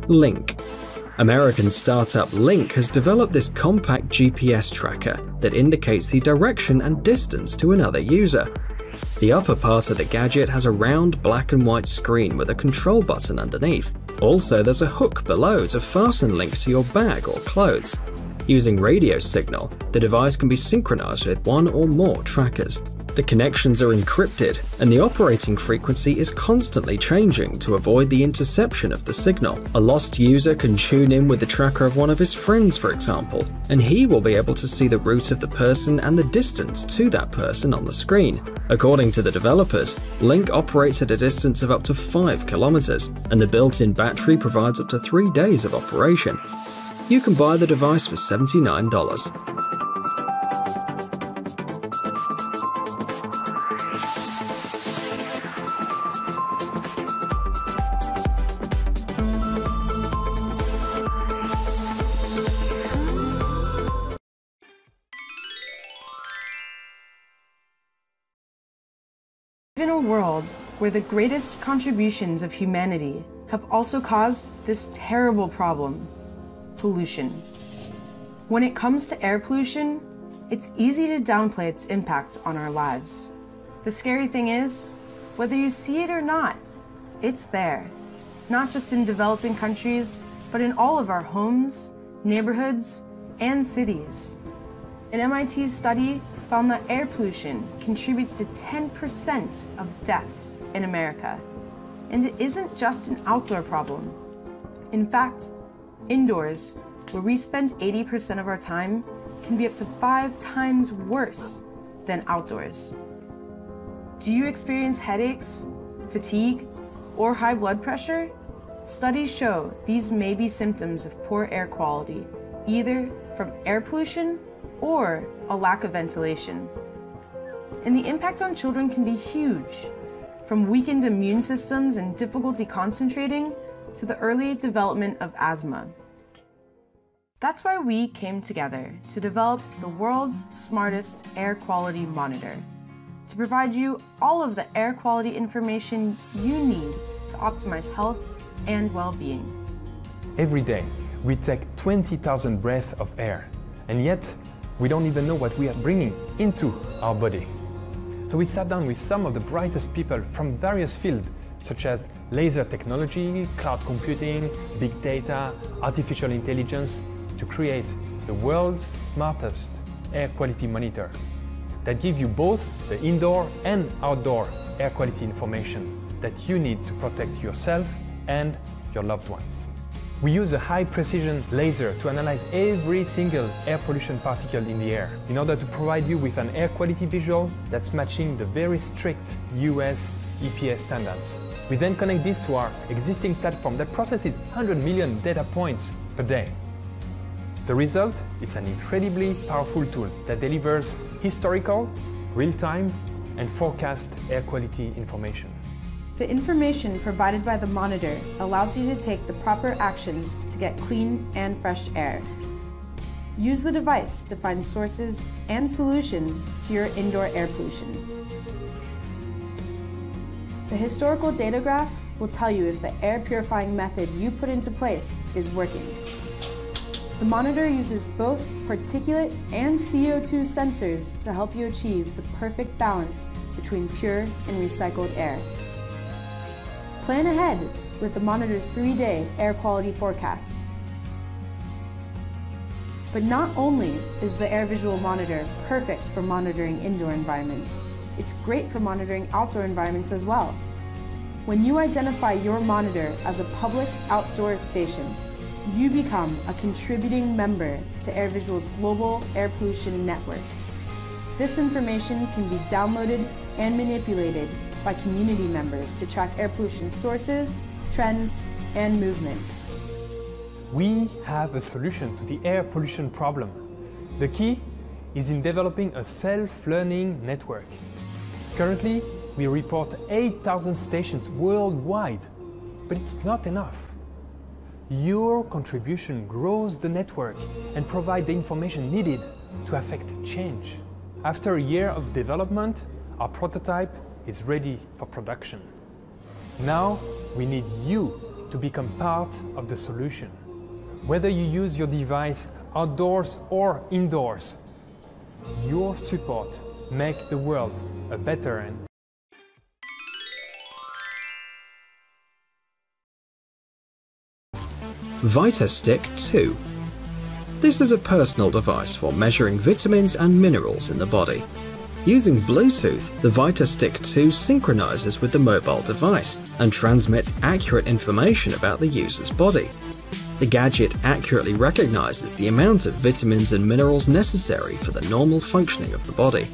Link. American startup Link has developed this compact GPS tracker that indicates the direction and distance to another user. The upper part of the gadget has a round black and white screen with a control button underneath. Also, there's a hook below to fasten Link to your bag or clothes. Using radio signal, the device can be synchronized with one or more trackers. The connections are encrypted, and the operating frequency is constantly changing to avoid the interception of the signal. A lost user can tune in with the tracker of one of his friends, for example, and he will be able to see the route of the person and the distance to that person on the screen. According to the developers, Link operates at a distance of up to 5 kilometers, and the built-in battery provides up to 3 days of operation. You can buy the device for $79. In a world where the greatest contributions of humanity have also caused this terrible problem, pollution. When it comes to air pollution, it's easy to downplay its impact on our lives. The scary thing is, whether you see it or not, it's there. Not just in developing countries, but in all of our homes, neighborhoods, and cities. An MIT study found that air pollution contributes to 10% of deaths in America. And it isn't just an outdoor problem. In fact, indoors, where we spend 80% of our time, can be up to 5 times worse than outdoors. Do you experience headaches, fatigue, or high blood pressure? Studies show these may be symptoms of poor air quality, either from air pollution or a lack of ventilation. And the impact on children can be huge, from weakened immune systems and difficulty concentrating to the early development of asthma. That's why we came together to develop the world's smartest air quality monitor, to provide you all of the air quality information you need to optimize health and well-being. Every day, we take 20,000 breaths of air, and yet we don't even know what we are bringing into our body. So we sat down with some of the brightest people from various fields, such as laser technology, cloud computing, big data, artificial intelligence, to create the world's smartest air quality monitor that gives you both the indoor and outdoor air quality information that you need to protect yourself and your loved ones. We use a high-precision laser to analyze every single air pollution particle in the air in order to provide you with an air quality visual that's matching the very strict US EPA standards. We then connect this to our existing platform that processes 100 million data points per day. The result is an incredibly powerful tool that delivers historical, real-time, and forecast air quality information. The information provided by the monitor allows you to take the proper actions to get clean and fresh air. Use the device to find sources and solutions to your indoor air pollution. The historical data graph will tell you if the air purifying method you put into place is working. The monitor uses both particulate and CO2 sensors to help you achieve the perfect balance between pure and recycled air. Plan ahead with the monitor's 3-day air quality forecast. But not only is the Air Visual Monitor perfect for monitoring indoor environments, it's great for monitoring outdoor environments as well. When you identify your monitor as a public outdoor station, you become a contributing member to Air Visual's global air pollution network. This information can be downloaded and manipulated by community members to track air pollution sources, trends, and movements. We have a solution to the air pollution problem. The key is in developing a self-learning network. Currently, we report 8,000 stations worldwide, but it's not enough. Your contribution grows the network and provides the information needed to affect change. After a year of development, our prototype is ready for production. Now, we need you to become part of the solution. Whether you use your device outdoors or indoors, your support makes the world a better and VitaStick 2. This is a personal device for measuring vitamins and minerals in the body. Using Bluetooth, the VitaStick 2 synchronizes with the mobile device and transmits accurate information about the user's body. The gadget accurately recognizes the amount of vitamins and minerals necessary for the normal functioning of the body.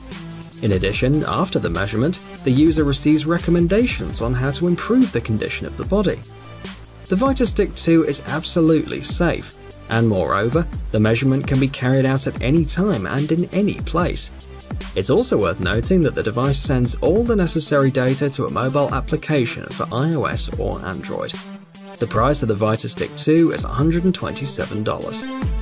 In addition, after the measurement, the user receives recommendations on how to improve the condition of the body. The VitaStick 2 is absolutely safe, and moreover, the measurement can be carried out at any time and in any place. It's also worth noting that the device sends all the necessary data to a mobile application for iOS or Android. The price of the VitaStick 2 is $127.